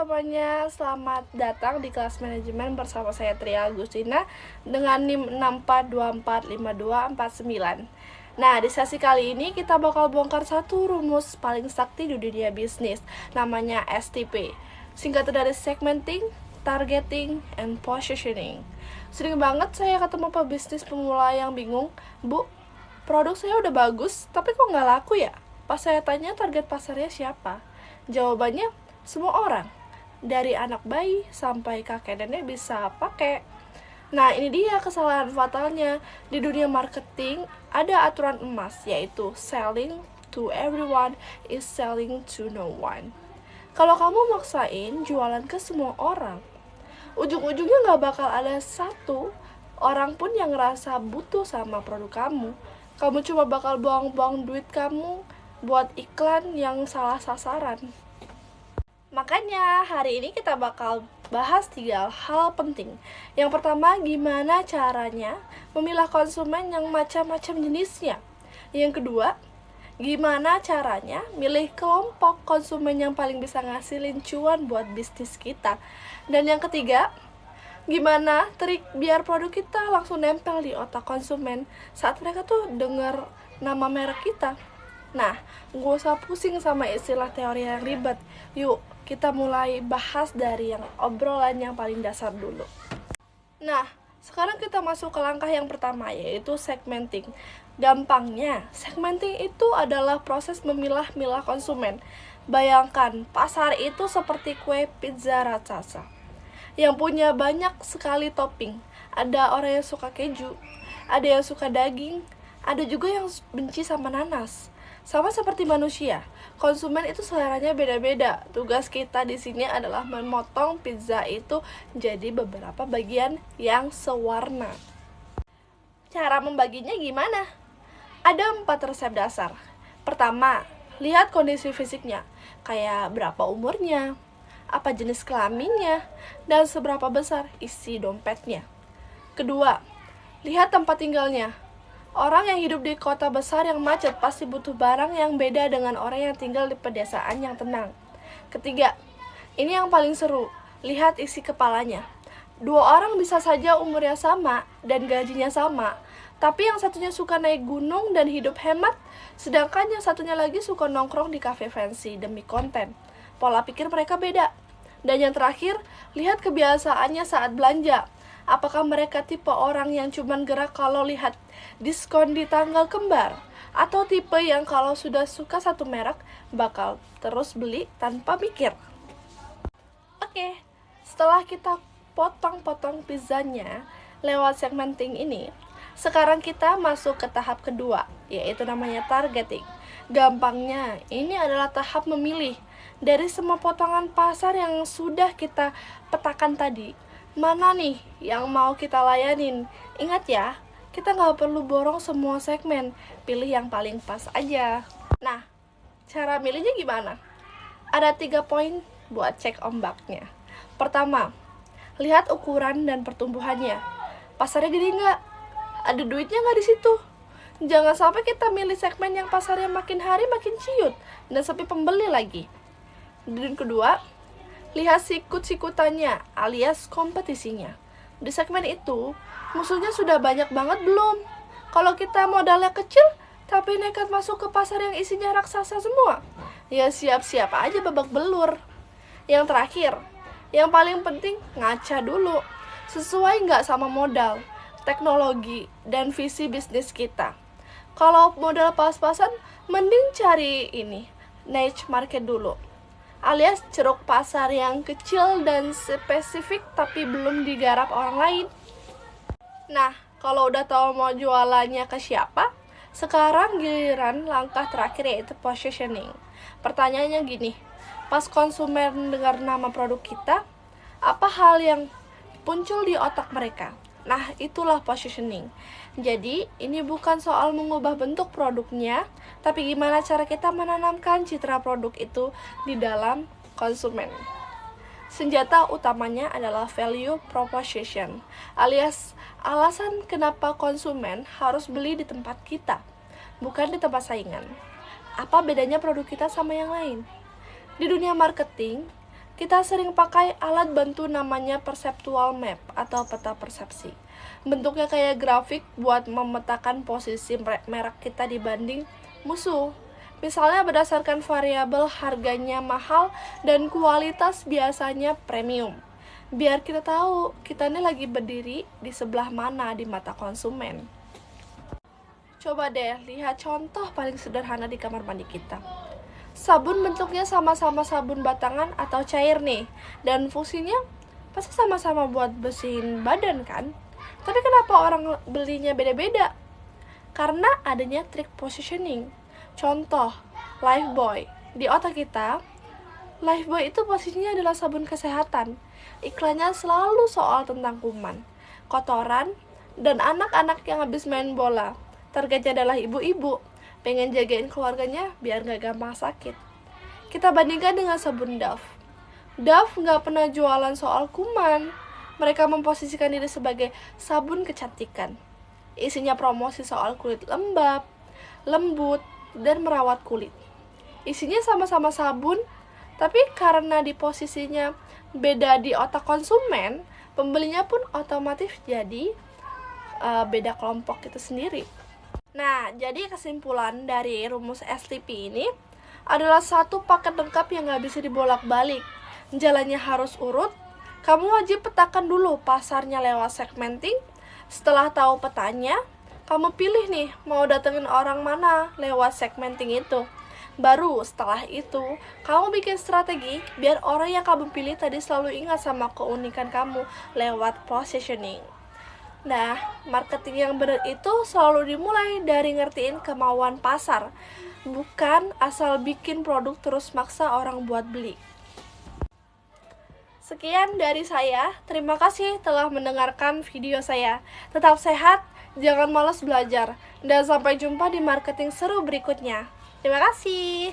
semuanya, selamat datang di kelas manajemen bersama saya Tria Agustina dengan NIM 64245249. Nah, di sesi kali ini kita bakal bongkar satu rumus paling sakti di dunia bisnis, namanya STP. Singkatan dari segmenting, targeting, and positioning. Sering banget saya ketemu pebisnis pemula yang bingung, "Bu, produk saya udah bagus, tapi kok nggak laku ya?" Pas saya tanya target pasarnya siapa, jawabannya semua orang, dari anak bayi sampai kakek nenek bisa pakai. Nah, ini dia kesalahan fatalnya. Di dunia marketing ada aturan emas, yaitu selling to everyone is selling to no one. Kalau kamu maksain jualan ke semua orang, ujung-ujungnya nggak bakal ada satu orang pun yang ngerasa butuh sama produk kamu. Kamu cuma bakal buang-buang duit kamu buat iklan yang salah sasaran. Makanya hari ini kita bakal bahas 3 hal penting. Yang pertama, gimana caranya memilah konsumen yang macam-macam jenisnya. Yang kedua, gimana caranya milih kelompok konsumen yang paling bisa ngasilin cuan buat bisnis kita. Dan yang ketiga, gimana trik biar produk kita langsung nempel di otak konsumen saat mereka tuh denger nama merek kita. Nah, gak usah pusing sama istilah teori yang ribet. Yuk, kita mulai bahas dari yang obrolan yang paling dasar dulu. Nah, sekarang kita masuk ke langkah yang pertama, yaitu segmenting. Gampangnya, segmenting itu adalah proses memilah-milah konsumen. Bayangkan, pasar itu seperti kue pizza raksasa yang punya banyak sekali topping. Ada orang yang suka keju, ada yang suka daging, ada juga yang benci sama nanas. Sama seperti manusia, konsumen itu seleranya beda-beda. Tugas kita di sini adalah memotong pizza itu jadi beberapa bagian yang sewarna. Cara membaginya gimana? Ada 4 resep dasar. Pertama, lihat kondisi fisiknya, kayak berapa umurnya, apa jenis kelaminnya, dan seberapa besar isi dompetnya. Kedua, lihat tempat tinggalnya. Orang yang hidup di kota besar yang macet pasti butuh barang yang beda dengan orang yang tinggal di pedesaan yang tenang. Ketiga, ini yang paling seru, lihat isi kepalanya. 2 orang bisa saja umurnya sama dan gajinya sama, tapi yang satunya suka naik gunung dan hidup hemat, sedangkan yang satunya lagi suka nongkrong di cafe fancy demi konten. Pola pikir mereka beda. Dan yang terakhir, lihat kebiasaannya saat belanja. Apakah mereka tipe orang yang cuman gerak kalau lihat diskon di tanggal kembar? Atau tipe yang kalau sudah suka satu merek, bakal terus beli tanpa mikir? Oke, setelah kita potong-potong pizzanya lewat segmenting ini, sekarang kita masuk ke tahap kedua, yaitu namanya targeting. Gampangnya, ini adalah tahap memilih. Dari semua potongan pasar yang sudah kita petakan tadi, mana nih yang mau kita layanin? Ingat ya, kita nggak perlu borong semua segmen, pilih yang paling pas aja. Nah, cara milihnya gimana? Ada 3 poin buat cek ombaknya. Pertama, lihat ukuran dan pertumbuhannya. Pasarnya gede nggak? Ada duitnya nggak di situ? Jangan sampai kita milih segmen yang pasarnya makin hari makin ciut dan sepi pembeli lagi. Dan kedua, lihat sikut-sikutannya alias kompetisinya. Di segmen itu, musuhnya sudah banyak banget belum? Kalau kita modalnya kecil, tapi nekat masuk ke pasar yang isinya raksasa semua, ya siap-siap aja babak belur. Yang terakhir, yang paling penting, ngaca dulu. Sesuai nggak sama modal, teknologi, dan visi bisnis kita. Kalau modal pas-pasan, mending cari niche market dulu, alias ceruk pasar yang kecil dan spesifik tapi belum digarap orang lain. Nah, kalau udah tahu mau jualannya ke siapa, sekarang giliran langkah terakhir, yaitu positioning. Pertanyaannya gini, pas konsumen dengar nama produk kita, apa hal yang muncul di otak mereka? Nah, itulah positioning. Jadi, ini bukan soal mengubah bentuk produknya, tapi gimana cara kita menanamkan citra produk itu di dalam konsumen. Senjata utamanya adalah value proposition, alias alasan kenapa konsumen harus beli di tempat kita, bukan di tempat saingan. Apa bedanya produk kita sama yang lain? Di dunia marketing, kita sering pakai alat bantu namanya perceptual map atau peta persepsi. Bentuknya kayak grafik buat memetakan posisi merek kita dibanding musuh. Misalnya berdasarkan variabel harganya mahal dan kualitas biasanya premium. Biar kita tahu kita ini lagi berdiri di sebelah mana di mata konsumen. Coba deh lihat contoh paling sederhana di kamar mandi kita. Sabun bentuknya sama-sama sabun batangan atau cair nih, dan fungsinya pasti sama-sama buat bersihin badan kan? Tapi kenapa orang belinya beda-beda? Karena adanya trik positioning. Contoh, Lifebuoy. Di otak kita, Lifebuoy itu posisinya adalah sabun kesehatan. Iklannya selalu soal tentang kuman, kotoran, dan anak-anak yang habis main bola. Targetnya adalah ibu-ibu, pengen jagain keluarganya biar gak gampang sakit. Kita bandingkan dengan sabun Dove. Dove gak pernah jualan soal kuman. Mereka memposisikan diri sebagai sabun kecantikan. Isinya promosi soal kulit lembab, lembut, dan merawat kulit. Isinya sama-sama sabun, tapi karena di posisinya beda di otak konsumen, pembelinya pun otomatis jadi beda kelompok itu sendiri. Nah, jadi kesimpulan dari rumus STP ini adalah satu paket lengkap yang gak bisa dibolak-balik. Jalannya harus urut. Kamu wajib petakan dulu pasarnya lewat segmenting. Setelah tahu petanya, kamu pilih nih mau datengin orang mana lewat segmenting itu. Baru setelah itu, kamu bikin strategi biar orang yang kamu pilih tadi selalu ingat sama keunikan kamu lewat positioning. Nah, marketing yang benar itu selalu dimulai dari ngertiin kemauan pasar, bukan asal bikin produk terus maksa orang buat beli. Sekian dari saya, terima kasih telah mendengarkan video saya. Tetap sehat, jangan malas belajar, dan sampai jumpa di marketing seru berikutnya. Terima kasih.